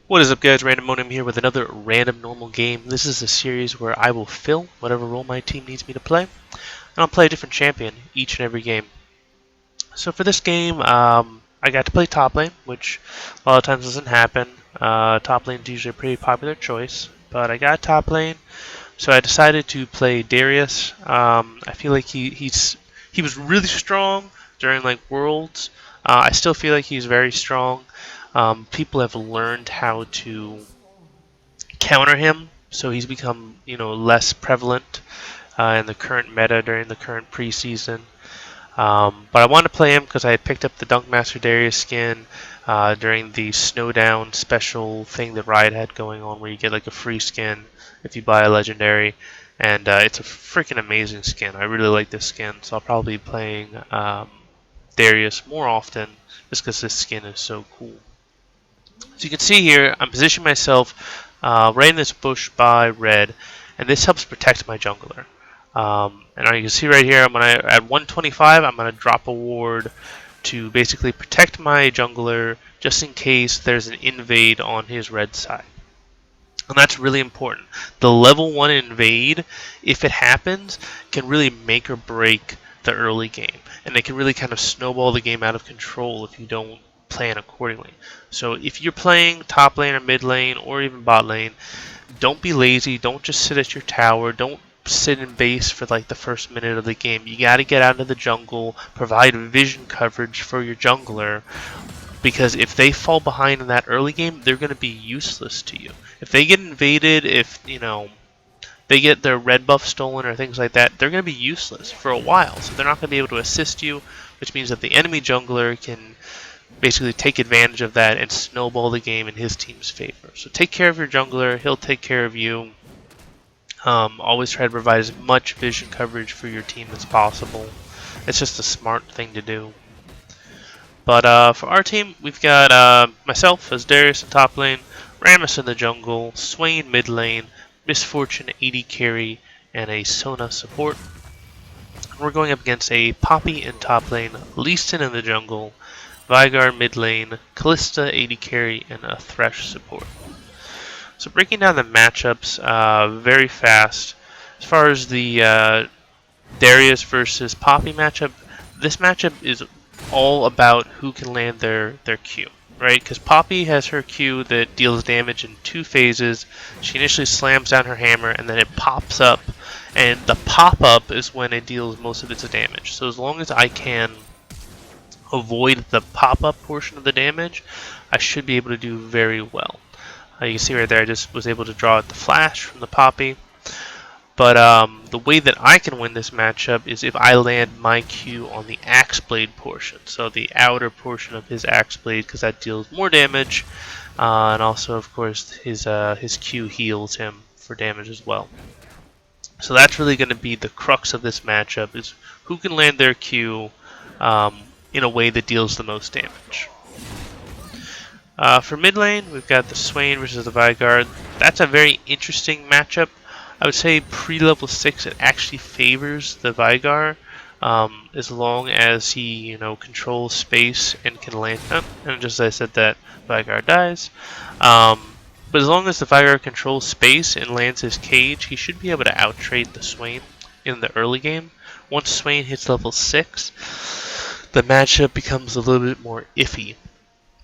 What is up, guys? Random Monim here with another random normal game. This is a series where I will fill whatever role my team needs me to play, and I'll play a different champion each and every game. So for this game, I got to play top lane, which a lot of times doesn't happen. Top lane is usually a pretty popular choice, but I got top lane, so I decided to play Darius. I feel like he was really strong during like Worlds. I still feel like he's very strong. People have learned how to counter him, so he's become less prevalent in the current meta during the current preseason. But I wanted to play him because I had picked up the Dunkmaster Darius skin during the Snowdown special thing that Riot had going on, where you get like a free skin if you buy a legendary, and it's a freaking amazing skin. I really like this skin, so I'll probably be playing Darius more often just because this skin is so cool. So you can see here, I'm positioning myself right in this bush by red, and this helps protect my jungler. And you can see right here, at 125, I'm going to drop a ward to basically protect my jungler just in case there's an invade on his red side. And that's really important. The level 1 invade, if it happens, can really make or break the early game. And it can really kind of snowball the game out of control if you don't plan accordingly. So if you're playing top lane or mid lane or even bot lane, don't be lazy. Don't just sit at your tower. Don't sit in base for like the first minute of the game. You got to get out of the jungle, provide vision coverage for your jungler, because if they fall behind in that early game, they're going to be useless to you. If they get invaded, if they get their red buff stolen or things like that, they're going to be useless for a while. So they're not going to be able to assist you, which means that the enemy jungler can basically take advantage of that and snowball the game in his team's favor. So take care of your jungler, he'll take care of you. Always try to provide as much vision coverage for your team as possible. It's just a smart thing to do. But for our team, we've got myself as Darius in top lane, Rammus in the jungle, Swain mid lane, Misfortune AD carry, and a Sona support. And we're going up against a Poppy in top lane, Lee Sin in the jungle, Veigar mid lane, Kalista AD carry, and a Thresh support. So breaking down the matchups very fast. As far as the Darius versus Poppy matchup, this matchup is all about who can land their Q, right? Because Poppy has her Q that deals damage in 2 phases. She initially slams down her hammer, and then it pops up, and the pop-up is when it deals most of its damage. So as long as I can avoid the pop-up portion of the damage, I should be able to do very well. You can see right there, I just was able to draw out the flash from the Poppy. But the way that I can win this matchup is if I land my Q on the Axe Blade portion. So the outer portion of his Axe Blade, because that deals more damage. And also, of course, his Q heals him for damage as well. So that's really going to be the crux of this matchup, is who can land their Q in a way that deals the most damage. For mid lane, we've got the Swain versus the Veigar. That's a very interesting matchup. I would say pre-level 6 it actually favors the Veigar, as long as he controls space and can land. And just as I said that, Veigar dies. But as long as the Veigar controls space and lands his cage, he should be able to out-trade the Swain in the early game. Once Swain hits level 6, the matchup becomes a little bit more iffy,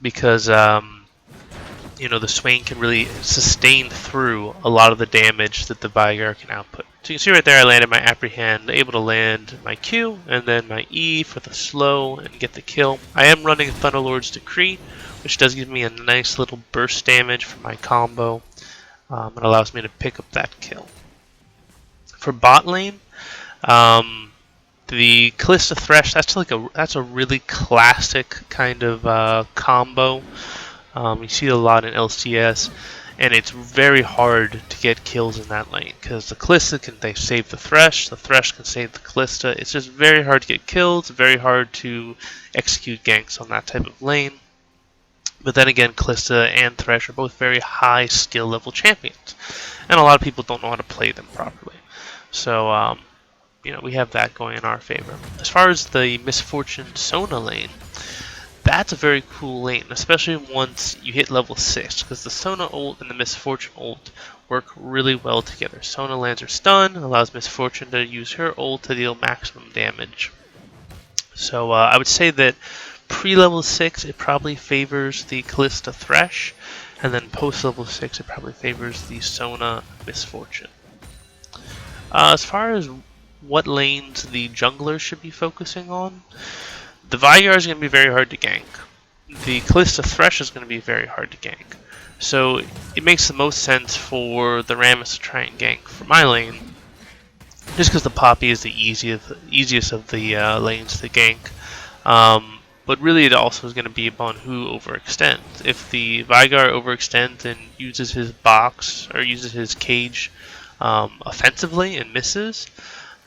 because the Swain can really sustain through a lot of the damage that the Veigar can output. So you can see right there, I landed my Apprehend, able to land my Q and then my E for the slow and get the kill. I am running Thunderlord's Decree, which does give me a nice little burst damage for my combo. It allows me to pick up that kill. For bot lane, the Kalista Thresh, that's a really classic kind of combo. You see it a lot in LCS, and it's very hard to get kills in that lane because the Kalista can save the Thresh can save the Kalista. It's just very hard to get kills, very hard to execute ganks on that type of lane. But then again, Kalista and Thresh are both very high skill level champions, and a lot of people don't know how to play them properly. So we have that going in our favor. As far as the Misfortune Sona lane, that's a very cool lane, especially once you hit level 6, because the Sona ult and the Misfortune ult work really well together. Sona lands her stun, allows Misfortune to use her ult to deal maximum damage. So I would say that pre-level 6 it probably favors the Callista Thresh, and then post-level 6 it probably favors the Sona Misfortune. As far as what lanes the jungler should be focusing on, the Veigar is going to be very hard to gank. The Callista Thresh is going to be very hard to gank. So it makes the most sense for the Rammus to try and gank for my lane, just because the Poppy is the easiest of the lanes to gank. But really it also is going to be upon who overextends. If the Veigar overextends and uses his box or uses his cage offensively and misses,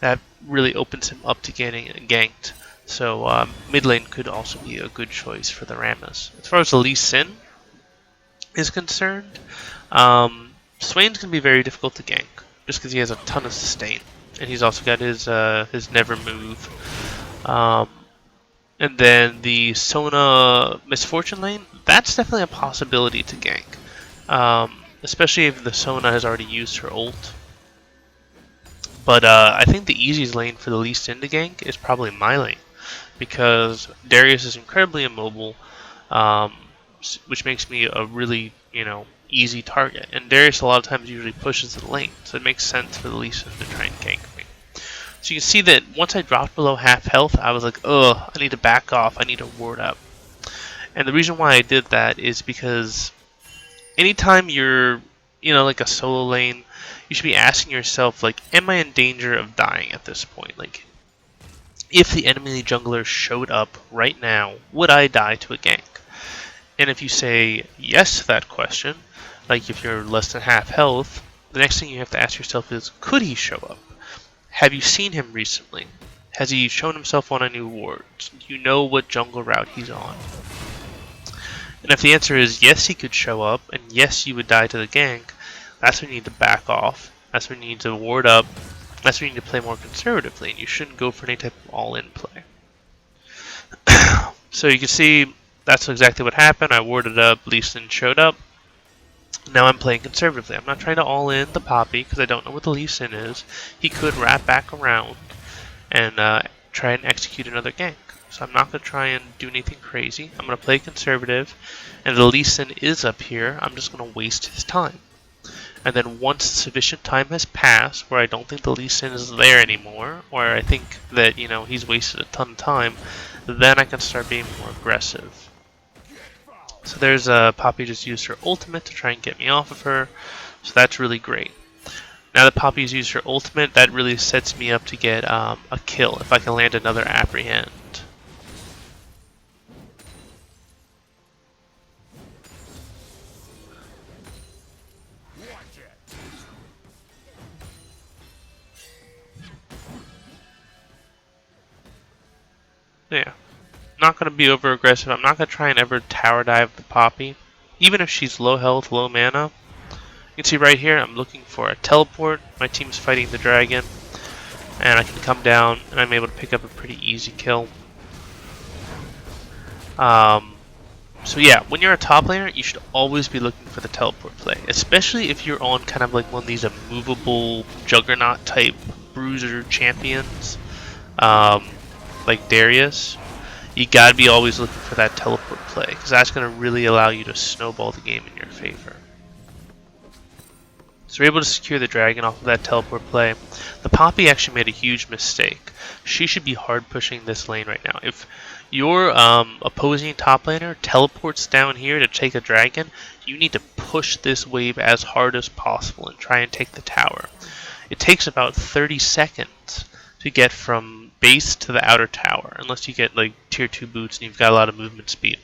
that really opens him up to getting ganked. So mid lane could also be a good choice for the Rammus. As far as the Lee Sin is concerned, Swain's going to be very difficult to gank, just because he has a ton of sustain. And he's also got his never move. And then the Sona Misfortune lane, that's definitely a possibility to gank. Especially if the Sona has already used her ult. But I think the easiest lane for the Lee Sin to gank is probably my lane, because Darius is incredibly immobile, which makes me a really, easy target. And Darius a lot of times usually pushes the lane, so it makes sense for the Lee Sin to try and gank me. So you can see that once I dropped below half health, I was like, ugh, I need to back off, I need to ward up. And the reason why I did that is because anytime you're, like a solo lane, you should be asking yourself, like, am I in danger of dying at this point? Like, if the enemy jungler showed up right now, would I die to a gank? And if you say yes to that question, like if you're less than half health, the next thing you have to ask yourself is, could he show up? Have you seen him recently? Has he shown himself on any wards? Do you know what jungle route he's on? And if the answer is yes, he could show up, and yes, you would die to the gank, that's when you need to back off. That's when you need to ward up. That's when you need to play more conservatively, and you shouldn't go for any type of all-in play. So you can see that's exactly what happened. I warded up, Lee Sin showed up. Now I'm playing conservatively. I'm not trying to all-in the Poppy, because I don't know what the Lee Sin is. He could wrap back around and try and execute another gank. So I'm not going to try and do anything crazy. I'm going to play conservative, and if the Lee Sin is up here, I'm just going to waste his time. And then once sufficient time has passed, where I don't think the Lee Sin is there anymore, or I think that, he's wasted a ton of time, then I can start being more aggressive. So there's Poppy just used her ultimate to try and get me off of her, so that's really great. Now that Poppy's used her ultimate, that really sets me up to get a kill if I can land another Apprehend. Yeah. Not going to be over aggressive. I'm not going to try and ever tower dive the Poppy. Even if she's low health, low mana. You can see right here, I'm looking for a teleport. My team's fighting the dragon. And I can come down, and I'm able to pick up a pretty easy kill. So yeah, when you're a top laner, you should always be looking for the teleport play. Especially if you're on kind of like one of these immovable juggernaut type bruiser champions. Like Darius. You gotta be always looking for that teleport play, because that's gonna really allow you to snowball the game in your favor. So we're able to secure the dragon off of that teleport play. The Poppy actually made a huge mistake. She should be hard pushing this lane right now. If your opposing top laner teleports down here to take a dragon, you need to push this wave as hard as possible and try and take the tower. It takes about 30 seconds to get from base to the outer tower, unless you get like tier 2 boots and you've got a lot of movement speed.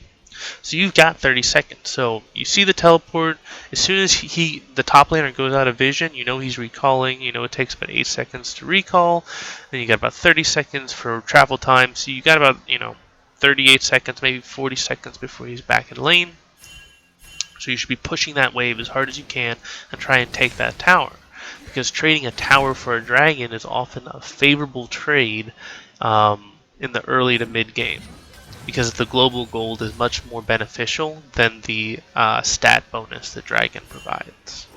So you've got 30 seconds. So you see the teleport. As soon as the top laner goes out of vision, you know he's recalling. You know it takes about 8 seconds to recall. Then you got about 30 seconds for travel time. So you got about 38 seconds, maybe 40 seconds before he's back in lane. So you should be pushing that wave as hard as you can and try and take that tower. Because trading a tower for a dragon is often a favorable trade in the early to mid game. because the global gold is much more beneficial than the stat bonus that Dragon provides.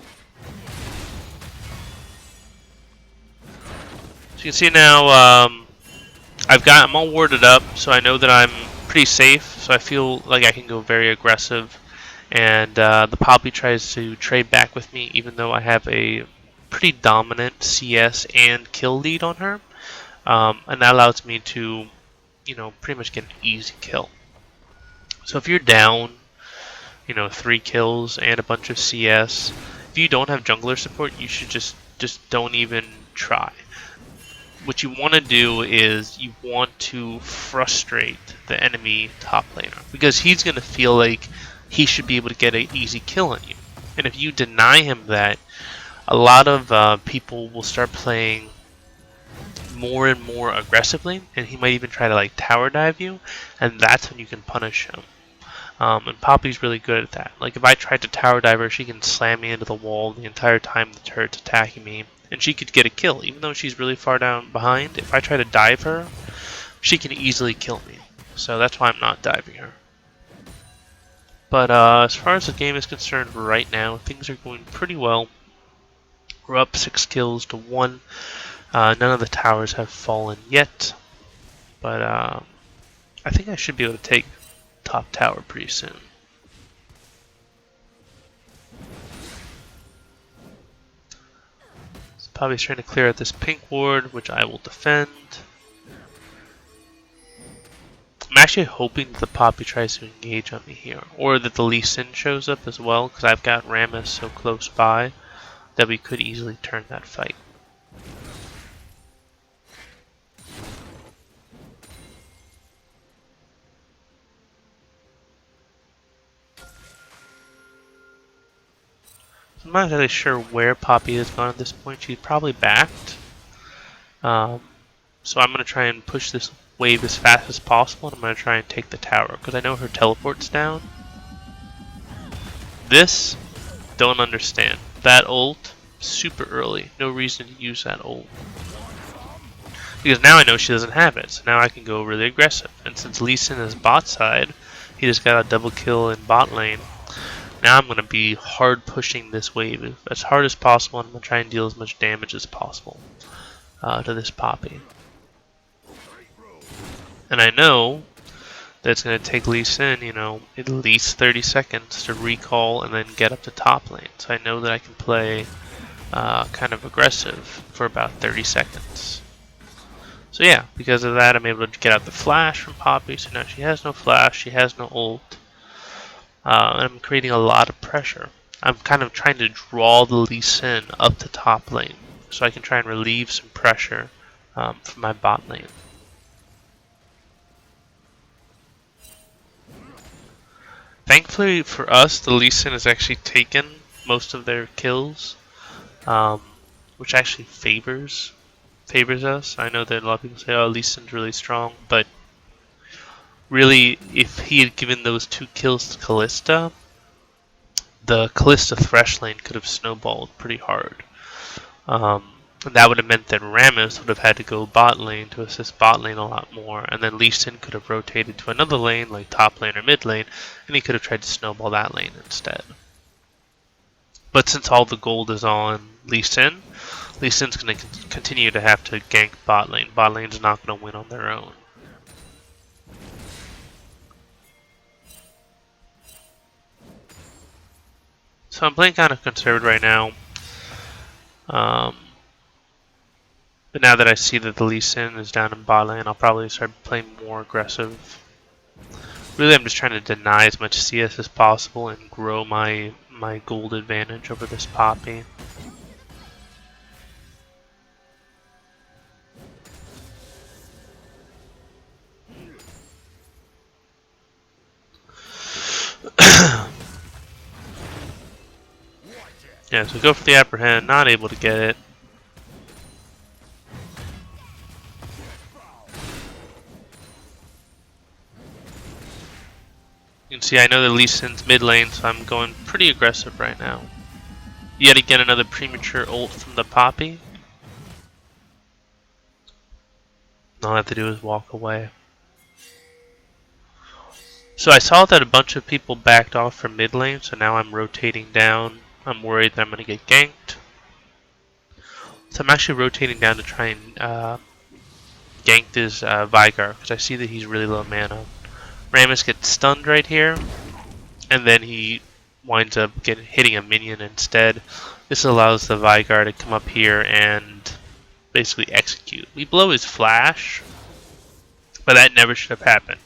So you can see now I'm all warded up, so I know that I'm pretty safe, so I feel like I can go very aggressive. And the Poppy tries to trade back with me, even though I have a pretty dominant CS and kill lead on her. And that allows me to, pretty much get an easy kill. So if you're down, 3 kills and a bunch of CS, if you don't have jungler support, you should just don't even try. What you want to do is you want to frustrate the enemy top laner, because he's going to feel like he should be able to get an easy kill on you. And if you deny him that, a lot of people will start playing more and more aggressively, and he might even try to like tower dive you, and that's when you can punish him. And Poppy's really good at that. Like if I tried to tower dive her, she can slam me into the wall the entire time the turret's attacking me, and she could get a kill. Even though she's really far down behind, if I try to dive her, she can easily kill me. So that's why I'm not diving her. But as far as the game is concerned right now, things are going pretty well. We're up 6 kills to 1. None of the towers have fallen yet. But I think I should be able to take top tower pretty soon. So Poppy's trying to clear out this pink ward, which I will defend. I'm actually hoping that the Poppy tries to engage on me here, or that the Lee Sin shows up as well, because I've got Rammus so close by that we could easily turn that fight. I'm not really sure where Poppy has gone at this point. She's probably backed. So I'm going to try and push this wave as fast as possible, and I'm going to try and take the tower, because I know her teleport's down. This, don't understand. That ult, super early. No reason to use that ult. Because now I know she doesn't have it, so now I can go really aggressive. And since Lee Sin is bot side, he just got a double kill in bot lane. Now I'm going to be hard pushing this wave as hard as possible, and I'm going to try and deal as much damage as possible to this Poppy. And I know that it's going to take Lee Sin, at least 30 seconds to recall and then get up to top lane. So I know that I can play kind of aggressive for about 30 seconds. So yeah, because of that I'm able to get out the flash from Poppy, so now she has no flash, she has no ult. And I'm creating a lot of pressure. I'm kind of trying to draw the Lee Sin up to top lane, so I can try and relieve some pressure from my bot lane. Thankfully for us, the Lee Sin has actually taken most of their kills, which actually favors us. I know that a lot of people say, oh, Lee Sin's really strong, but really, if he had given those 2 kills to Kalista, the Kalista Thresh lane could have snowballed pretty hard. And that would have meant that Rammus would have had to go bot lane to assist bot lane a lot more, and then Lee Sin could have rotated to another lane, like top lane or mid lane, and he could have tried to snowball that lane instead. But since all the gold is on Lee Sin's going to continue to have to gank bot lane. Bot lane's not going to win on their own. So I'm playing kind of conservative right now. But now that I see that the Lee Sin is down in bot lane, I'll probably start playing more aggressive. Really, I'm just trying to deny as much CS as possible and grow my gold advantage over this Poppy. Yeah, so go for the apprehend, not able to get it. You can see I know the Lee Sin's mid lane, so I'm going pretty aggressive right now. Yet again, another premature ult from the Poppy. All I have to do is walk away. So I saw that a bunch of people backed off from mid lane, so now I'm rotating down. I'm worried that I'm going to get ganked. So I'm actually rotating down to try and gank this Vigar, because I see that he's really low mana. Rammus gets stunned right here, and then he winds up hitting a minion instead. This allows the Vigar to come up here and basically execute. We blow his flash, but that never should have happened.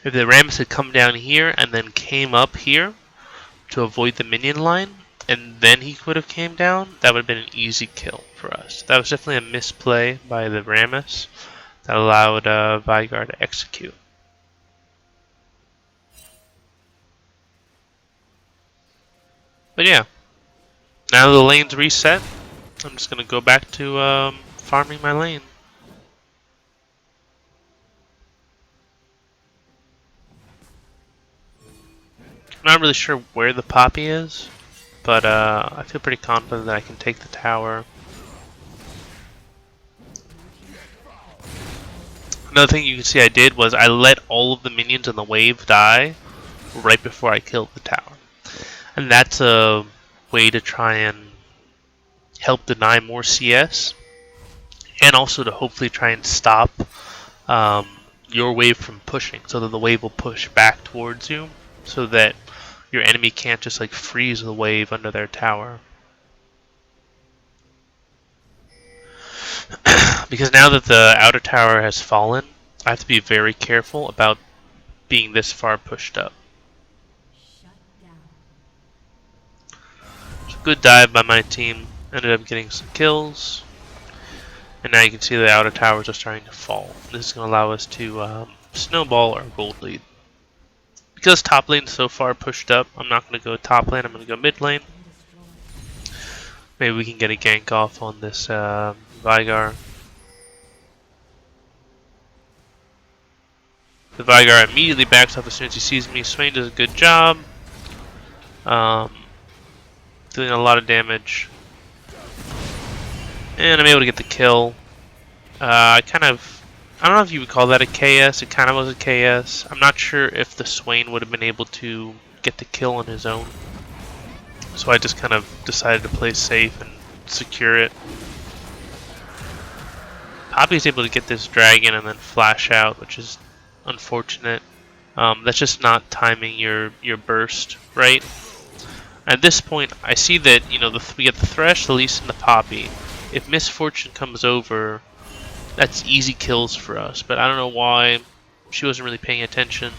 If the Rammus had come down here and then came up here to avoid the minion line, and then he could have came down, that would have been an easy kill for us. That was definitely a misplay by the Rammus that allowed Vigar to execute. But yeah, now the lane's reset, I'm just going to go back to farming my lane. I'm not really sure where the Poppy is, but I feel pretty confident that I can take the tower. Another thing you can see I did was I let all of the minions in the wave die right before I killed the tower. And that's a way to try and help deny more CS, and also to hopefully try and stop your wave from pushing, so that the wave will push back towards you, so that your enemy can't just like freeze the wave under their tower. Because now that the outer tower has fallen, I have to be very careful about being this far pushed up. So good dive by my team, ended up getting some kills, and now you can see the outer towers are starting to fall. This is going to allow us to snowball our gold lead. Because top lane is so far pushed up, I'm not going to go top lane, I'm going to go mid lane. Maybe we can get a gank off on this Vigar. The Vigar immediately backs off as soon as he sees me. Swain does a good job. Doing a lot of damage. And I'm able to get the kill. I don't know if you would call that a KS. It kind of was a KS. I'm not sure if the Swain would have been able to get the kill on his own. So I just kind of decided to play safe and secure it. Poppy's able to get this dragon and then flash out, which is unfortunate. That's just not timing your burst right. At this point, I see that we get the Thresh, the Lee and the Poppy. If Misfortune comes over, that's easy kills for us. But I don't know why she wasn't really paying attention.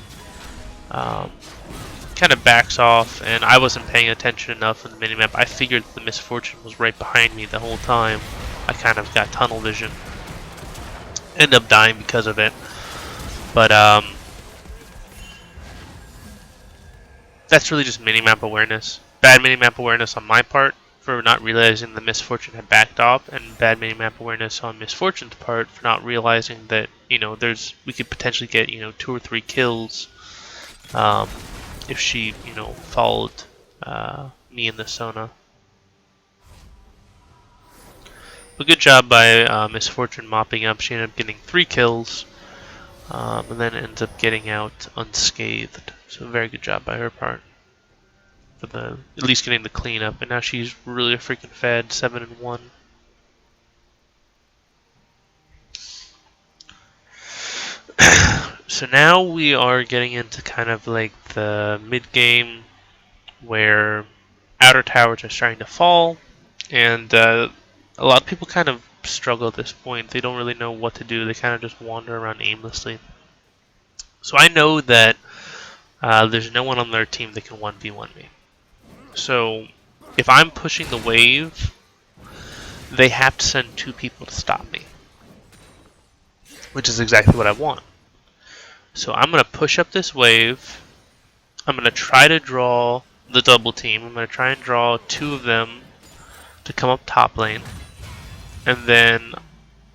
Kind of backs off, and I wasn't paying attention enough in the minimap. I figured the Misfortune was right behind me the whole time. I kind of got tunnel vision. Ended up dying because of it. But that's really just minimap awareness. Bad minimap awareness on my part for not realizing the Misfortune had backed off, and bad minimap awareness on Misfortune's part for not realizing that we could potentially get 2 or 3 kills if she followed me in the Sona. But good job by Misfortune mopping up. She ended up getting 3 kills. And then ends up getting out unscathed. So very good job by her part. For at least getting the cleanup. And now she's really a freaking fed, 7-1. So now we are getting into kind of like the mid game where outer towers are starting to fall, and a lot of people kind of struggle at this point. They don't really know what to do. They kind of just wander around aimlessly. So I know that there's no one on their team that can 1v1 me. So if I'm pushing the wave, they have to send 2 people to stop me, which is exactly what I want. So I'm going to push up this wave. I'm going to try to draw the double team. I'm going to try and draw 2 of them to come up top lane. And then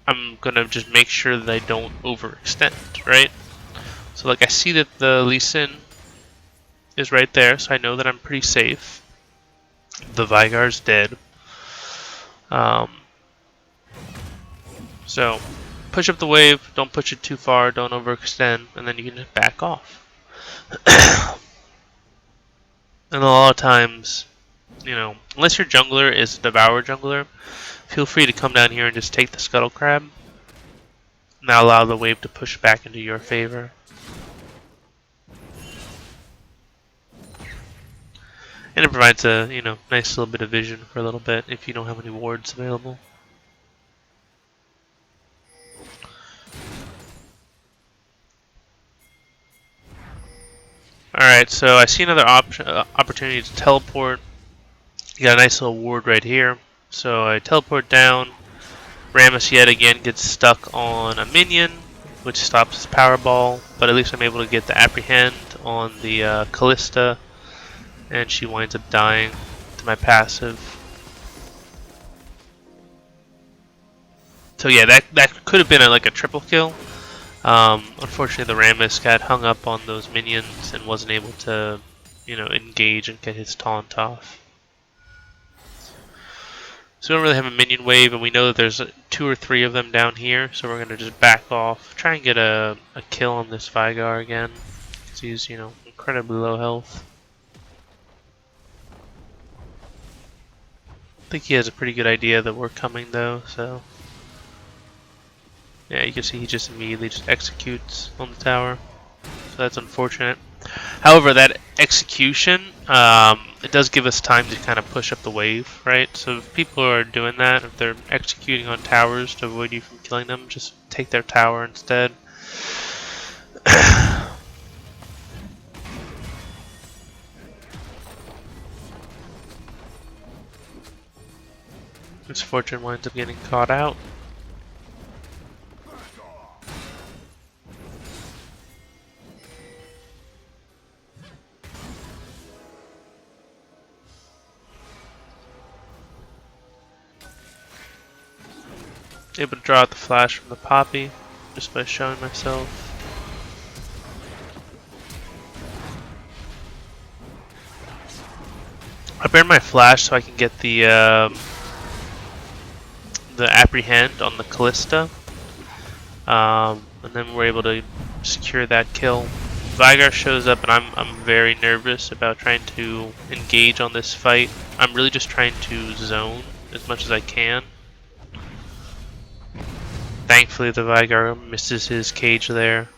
I'm going to just make sure that I don't overextend, right? So like I see that the Lee Sin is right there, so I know that I'm pretty safe. The Vigar's dead. So push up the wave, don't push it too far, don't overextend, and then you can just back off. And a lot of times, unless your jungler is a Devour jungler, feel free to come down here and just take the Scuttle Crab. Now allow the wave to push back into your favor. And it provides a, nice little bit of vision for a little bit if you don't have any wards available. Alright, so I see another opportunity to teleport. You got a nice little ward right here. So I teleport down. Rammus yet again gets stuck on a minion, which stops his power ball. But at least I'm able to get the apprehend on the Callista. And she winds up dying to my passive. So yeah, that could have been like a triple kill. Unfortunately, the Rammus got hung up on those minions and wasn't able to, engage and get his taunt off. So we don't really have a minion wave, and we know that there's 2 or 3 of them down here. So we're gonna just back off, try and get a kill on this Vigar again, because he's incredibly low health. I think he has a pretty good idea that we're coming though, so yeah, you can see he just immediately just executes on the tower, so that's unfortunate. However, that execution, it does give us time to kind of push up the wave, right? So if people are doing that, if they're executing on towers to avoid you from killing them, just take their tower instead. Misfortune winds up getting caught out. Able to draw out the flash from the Poppy just by showing myself. I burned my flash so I can get the apprehend on the Callista, and then we're able to secure that kill. Vigar shows up, and I'm very nervous about trying to engage on this fight. I'm really just trying to zone as much as I can. Thankfully, the Vigar misses his cage there.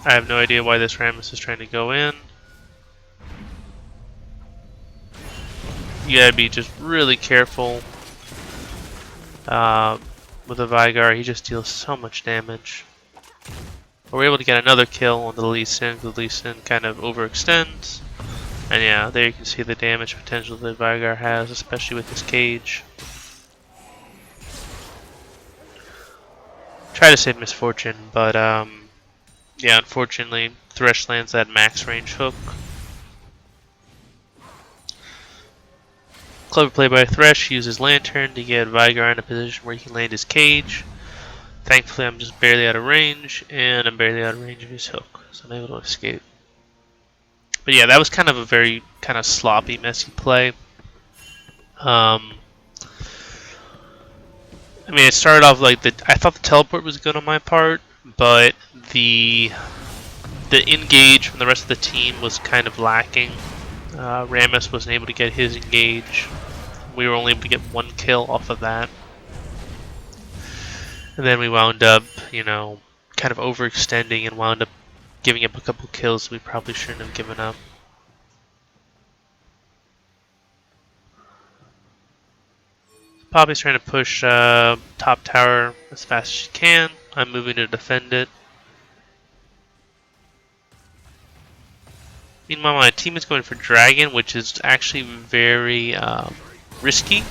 I have no idea why this Rammus is trying to go in. You gotta be just really careful with the Vigar. He just deals so much damage. But we're able to get another kill on the Lee Sin. The Lee Sin kind of overextends. And yeah, there you can see the damage potential that Vigar has, especially with his cage. Try to save Misfortune, but yeah, unfortunately, Thresh lands that max range hook. Clever play by Thresh. He uses Lantern to get Vigar in a position where he can land his cage. Thankfully, I'm just barely out of range, and I'm barely out of range of his hook, so I'm able to escape. But yeah, that was kind of a very kind of sloppy, messy play. I mean, it started off like I thought the teleport was good on my part, but the engage from the rest of the team was kind of lacking. Rammus wasn't able to get his engage. We were only able to get 1 kill off of that. And then we wound up, kind of overextending and wound up giving up a couple kills we probably shouldn't have given up. Poppy's trying to push top tower as fast as she can. I'm moving to defend it. Meanwhile, my team is going for Dragon, which is actually very risky.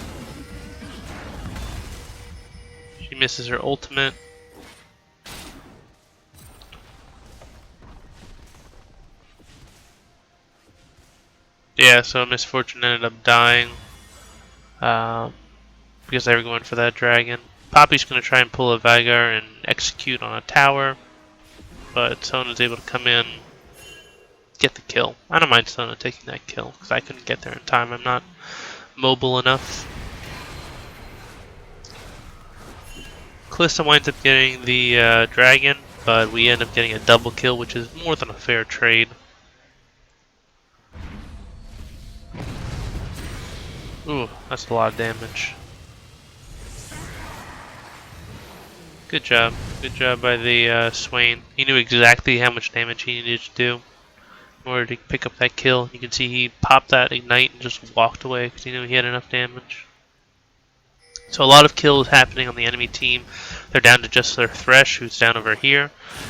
She misses her ultimate. Yeah, so Misfortune ended up dying because they were going for that Dragon. Poppy's going to try and pull a Vigar and execute on a tower, but Sona's able to come in, get the kill. I don't mind Sona taking that kill because I couldn't get there in time. I'm not mobile enough. Kalista winds up getting the dragon, but we end up getting a double kill, which is more than a fair trade. Ooh, that's a lot of damage. Good job. Good job by the Swain. He knew exactly how much damage he needed to do in order to pick up that kill. You can see he popped that ignite and just walked away because he knew he had enough damage. So a lot of kills happening on the enemy team. They're down to just their Thresh, who's down over here.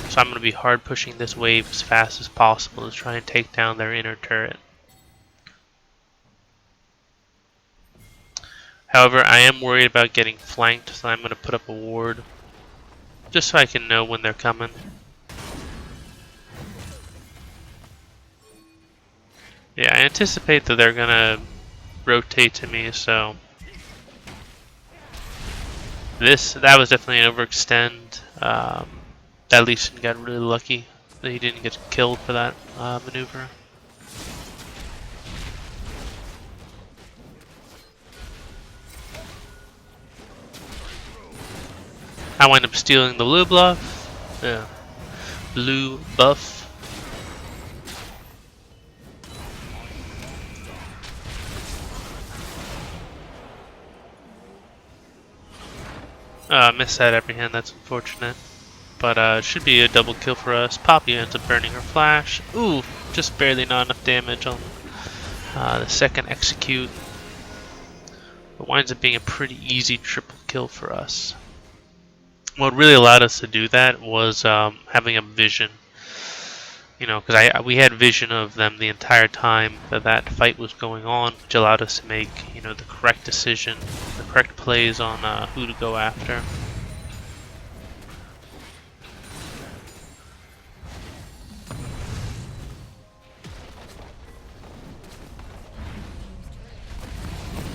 So I'm going to be hard pushing this wave as fast as possible to try and take down their inner turret. However, I am worried about getting flanked, so I'm going to put up a ward just so I can know when they're coming. Yeah, I anticipate that they're going to rotate to me, so that was definitely an overextend. That Lee Sin got really lucky that he didn't get killed for that maneuver. I wind up stealing the blue buff. Yeah. Blue buff. Missed that apprehend, that's unfortunate. But it should be a double kill for us. Poppy ends up burning her flash. Ooh, just barely not enough damage on the second execute. It winds up being a pretty easy triple kill for us. What really allowed us to do that was having a vision. You know, because we had vision of them the entire time that fight was going on, which allowed us to make, you know, the correct decision, the correct plays on who to go after.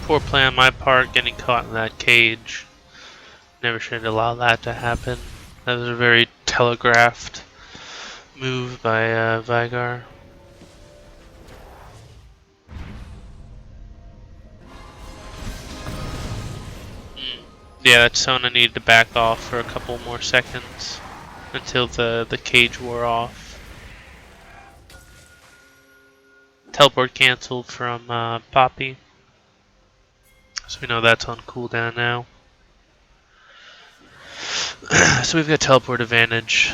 Poor play on my part, getting caught in that cage. Never should allow that to happen. That was a very telegraphed move by Veigar. Yeah, that Sona needed to back off for a couple more seconds until the cage wore off. Teleport cancelled from Poppy. So we know that's on cooldown now. So we've got teleport advantage.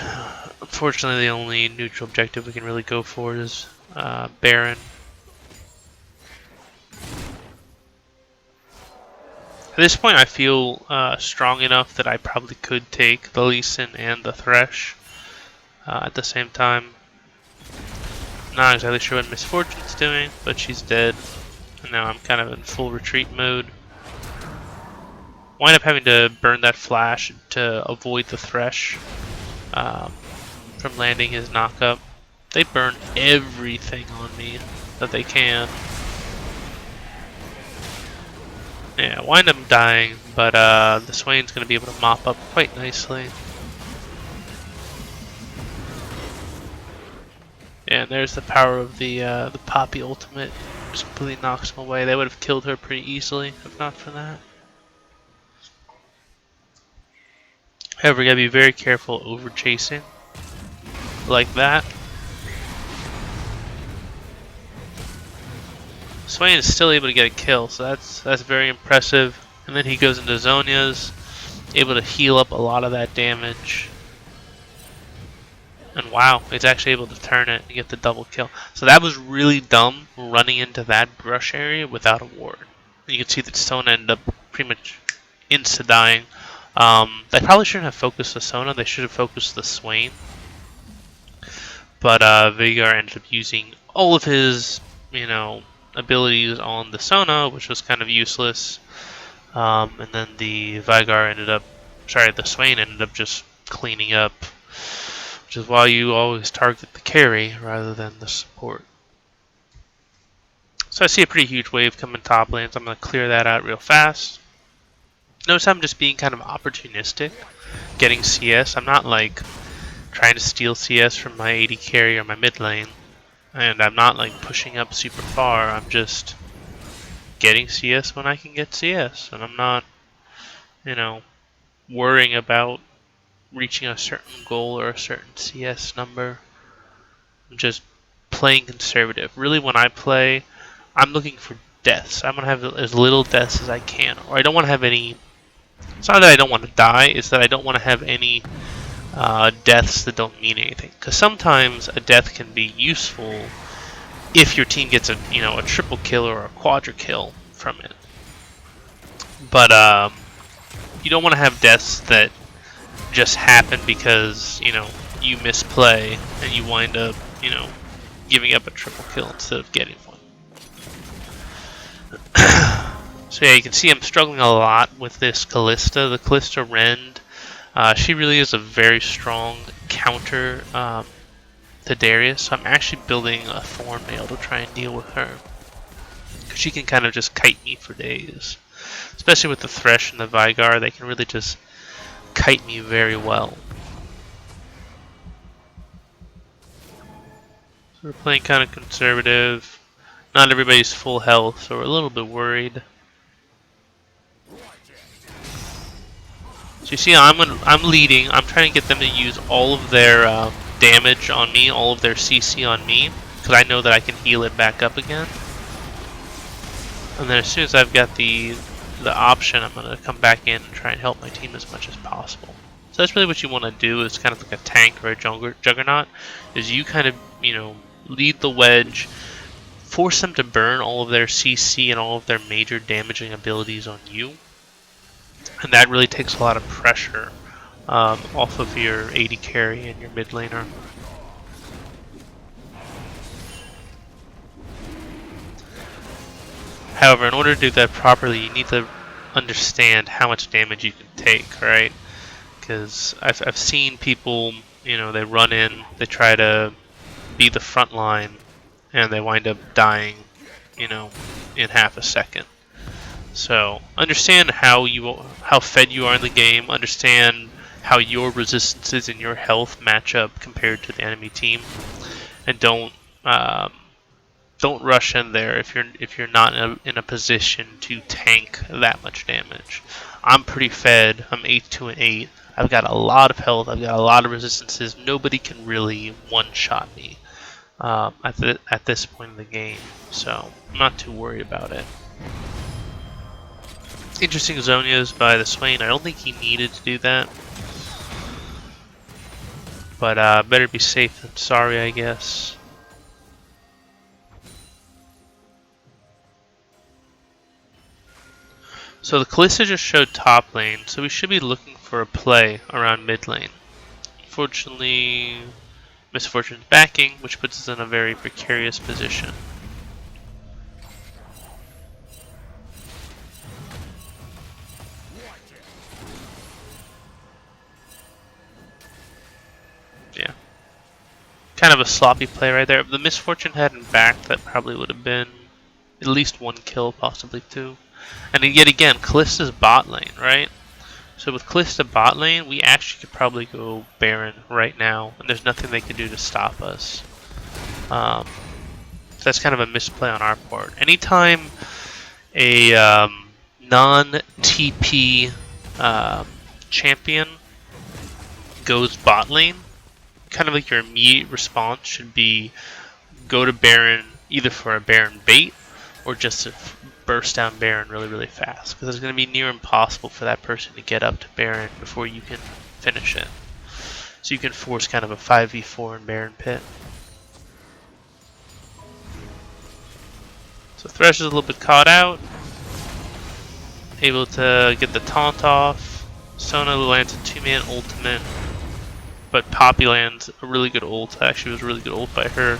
Unfortunately, the only neutral objective we can really go for is Baron. At this point, I feel strong enough that I probably could take the Lee Sin and the Thresh at the same time. Not exactly sure what Misfortune's doing, but she's dead. And now I'm kind of in full retreat mode. Wind up having to burn that flash to avoid the Thresh from landing his knockup. They burn everything on me that they can. Yeah, wind up dying, but the Swain's going to be able to mop up quite nicely. Yeah, and there's the power of the Poppy ultimate. Just completely knocks him away. They would have killed her pretty easily if not for that. However, you gotta be very careful over chasing like that. Swain is still able to get a kill, so that's very impressive. And then he goes into Zhonya's, able to heal up a lot of that damage. And wow, he's actually able to turn it and get the double kill. So that was really dumb, running into that brush area without a ward. And you can see that Sona ended up pretty much insta-dying. They probably shouldn't have focused the Sona, they should have focused the Swain. But Veigar ended up using all of his, you know, abilities on the Sona, which was kind of useless. And then the Swain ended up just cleaning up. Which is why you always target the carry rather than the support. So I see a pretty huge wave coming top lanes. I'm going to clear that out real fast. Notice I'm just being kind of opportunistic, getting CS. I'm not like trying to steal CS from my AD carry or my mid lane. And I'm not like pushing up super far. I'm just getting CS when I can get CS. And I'm not, you know, worrying about reaching a certain goal or a certain CS number. I'm just playing conservative. Really, when I play, I'm looking for deaths. I'm going to have as little deaths as I can. Or I don't want to have any... It's not that I don't want to die, it's that I don't want to have any deaths that don't mean anything. Because sometimes a death can be useful if your team gets a triple kill or a quadra kill from it. But you don't want to have deaths that just happen because you misplay and you wind up giving up a triple kill instead of getting one. So yeah, you can see I'm struggling a lot with this Callista. The Callista Rend, she really is a very strong counter to Darius. So I'm actually building a Thorn Mail to try and deal with her. Because she can kind of just kite me for days. Especially with the Thresh and the Vigar, they can really just kite me very well. So we're playing kind of conservative. Not everybody's full health, so we're a little bit worried. So you see, I'm leading. I'm trying to get them to use all of their damage on me, all of their CC on me, because I know that I can heal it back up again. And then as soon as I've got the option, I'm going to come back in and try and help my team as much as possible. So that's really what you want to do. It's kind of like a tank or a juggernaut. Is you kind of lead the wedge, force them to burn all of their CC and all of their major damaging abilities on you. And that really takes a lot of pressure off of your AD carry and your mid laner. However, in order to do that properly, you need to understand how much damage you can take, right? Because I've seen people, they run in, they try to be the front line, and they wind up dying, in half a second. So understand how fed you are in the game. Understand how your resistances and your health match up compared to the enemy team, and don't rush in there if you're not in a position to tank that much damage. I'm pretty fed. I'm 8-2 and 8. I've got a lot of health. I've got a lot of resistances. Nobody can really one-shot me at this point in the game, so I'm not too worried about it. Interesting Zonias by the Swain. I don't think he needed to do that, but better be safe than sorry, I guess. So the Callista just showed top lane, so we should be looking for a play around mid lane. Unfortunately, Misfortune's backing, which puts us in a very precarious position. Yeah. Kind of a sloppy play right there. If the Misfortune hadn't backed, that probably would have been at least one kill, possibly two. And yet again, Callista's bot lane, right? So with Callista bot lane, we actually could probably go Baron right now, and there's nothing they can do to stop us. So that's kind of a misplay on our part. Anytime a non-TP champion goes bot lane, kind of like your immediate response should be go to Baron either for a Baron bait or just to burst down Baron really, really fast, because it's going to be near impossible for that person to get up to Baron before you can finish it. So you can force kind of a 5v4 in Baron pit. So Thresh is a little bit caught out, able to get the taunt off. Sona lands a 2-man ultimate, but Poppy lands a really good ult. Actually, it was a really good ult by her.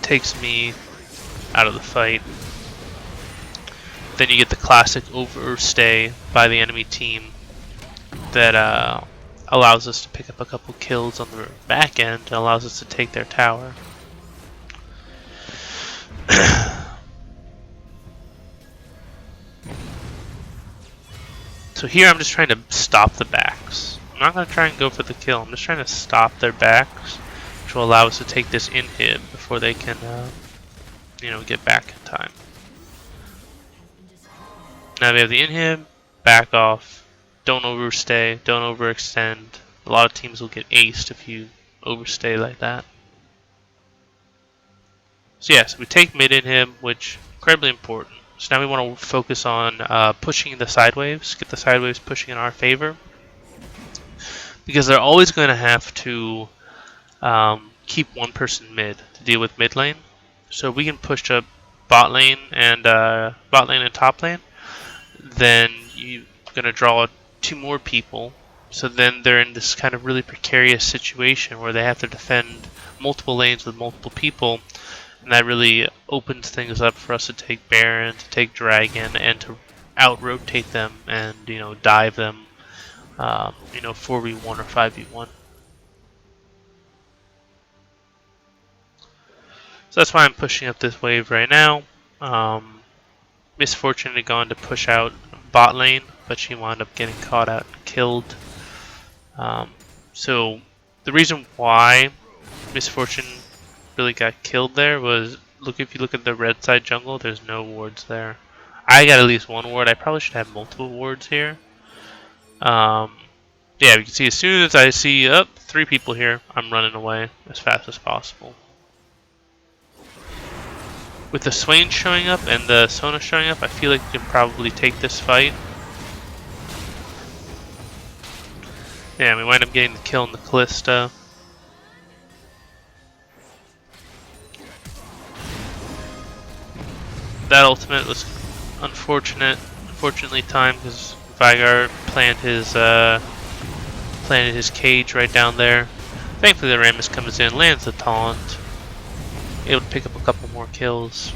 Takes me out of the fight. Then you get the classic overstay by the enemy team that allows us to pick up a couple kills on the back end and allows us to take their tower. So here I'm just trying to stop the backs. I'm not going to try and go for the kill. I'm just trying to stop their backs, which will allow us to take this inhib before they can get back in time. Now we have the inhib, back off, don't overstay, don't overextend. A lot of teams will get aced if you overstay like that. So yeah, so we take mid inhib, which is incredibly important. So now we want to focus on pushing the side waves, get the side waves pushing in our favor. Because they're always going to have to keep one person mid to deal with mid lane. So we can push up bot lane and top lane. Then you're going to draw 2 more people. So then they're in this kind of really precarious situation where they have to defend multiple lanes with multiple people. And that really opens things up for us to take Baron, to take Dragon, and to out-rotate them and, dive them, 4v1 or 5v1. So that's why I'm pushing up this wave right now. Misfortune had gone to push out bot lane, but she wound up getting caught out and killed. So the reason why Misfortune really got killed there was, if you look at the red side jungle, there's no wards there. I got at least 1 ward. I probably should have multiple wards here. Yeah, you can see as soon as I see 3 people here, I'm running away as fast as possible. With the Swain showing up and the Sona showing up, I feel like we can probably take this fight. Yeah, we wind up getting the kill on the Callista. That ultimate was unfortunately timed because Veigar planted his cage right down there. Thankfully the Rammus comes in, lands the taunt, able to pick up a couple more kills.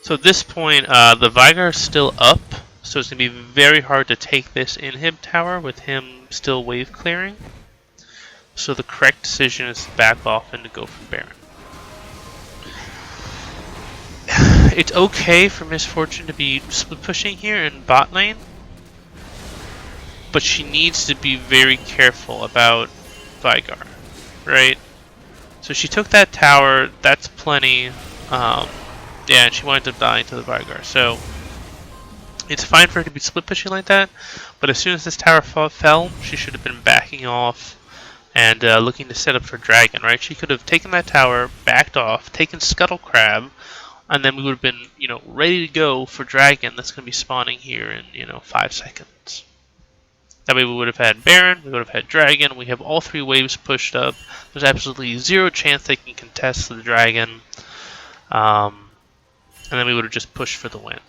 So at this point, the Veigar is still up, so it's going to be very hard to take this inhib tower with him still wave clearing. So the correct decision is to back off and to go for Baron. It's okay for Misfortune to be split pushing here in bot lane, but she needs to be very careful about Veigar, right? So she took that tower, that's plenty. Yeah, and she winds up dying to the Veigar. So it's fine for her to be split pushing like that, but as soon as this tower fell, she should have been backing off and looking to set up for Dragon, right? She could have taken that tower, backed off, taken Scuttle Crab, and then we would have been, ready to go for Dragon that's going to be spawning here in, 5 seconds. That way we would have had Baron, we would have had Dragon, we have all 3 waves pushed up. There's absolutely 0 chance they can contest the Dragon. And then we would have just pushed for the win.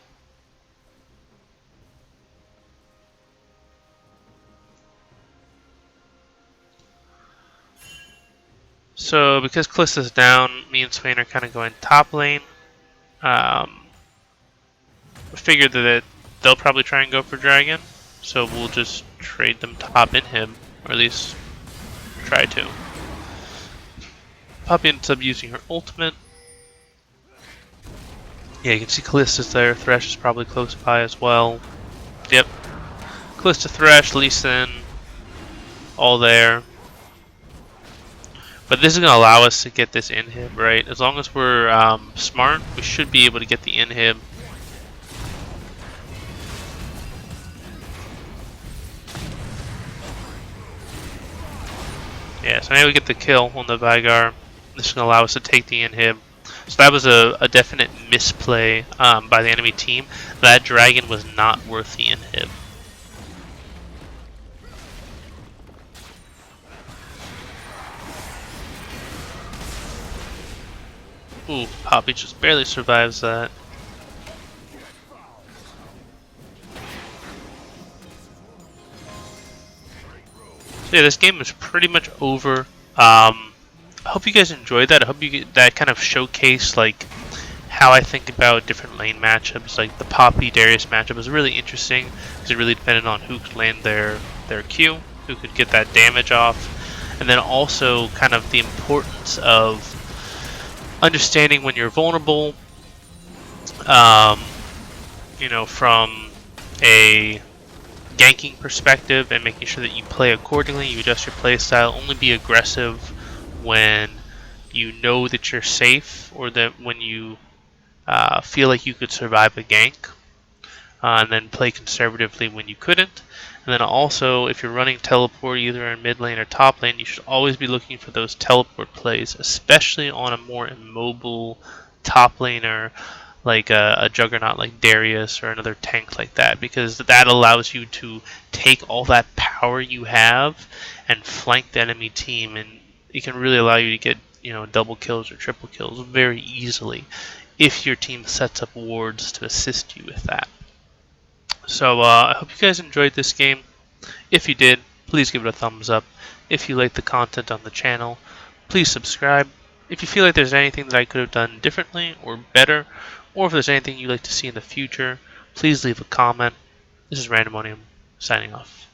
So because Callista's down, me and Swain are kind of going top lane. We figured that they'll probably try and go for Dragon, so we'll just trade them top inhib, or at least try to. Poppy ends up using her ultimate. Yeah, you can see Callista's there. Thresh is probably close by as well. Yep. Callista, Thresh, Lee Sin, all there. But this is going to allow us to get this inhib, right? As long as we're smart, we should be able to get the inhib. Yeah, so now we get the kill on the Veigar. This is going to allow us to take the inhib. So that was a definite misplay by the enemy team. That Dragon was not worth the inhib. Ooh, Poppy just barely survives that. So yeah, this game is pretty much over. I hope you guys enjoyed that. I hope that kind of showcased like how I think about different lane matchups. Like the Poppy Darius matchup was really interesting because it really depended on who could land their Q, who could get that damage off, and then also kind of the importance of understanding when you're vulnerable, from a ganking perspective, and making sure that you play accordingly, you adjust your play style, only be aggressive when you know that you're safe, or that when you feel like you could survive a gank, and then play conservatively when you couldn't. And then also, if you're running teleport either in mid lane or top lane, you should always be looking for those teleport plays, especially on a more immobile top laner like a juggernaut like Darius or another tank like that, because that allows you to take all that power you have and flank the enemy team, and it can really allow you to get double kills or triple kills very easily if your team sets up wards to assist you with that. So I hope you guys enjoyed this game. If you did, please give it a thumbs up. If you like the content on the channel, please subscribe. If you feel like there's anything that I could have done differently or better, or if there's anything you'd like to see in the future, please leave a comment. This is Randomonium, signing off.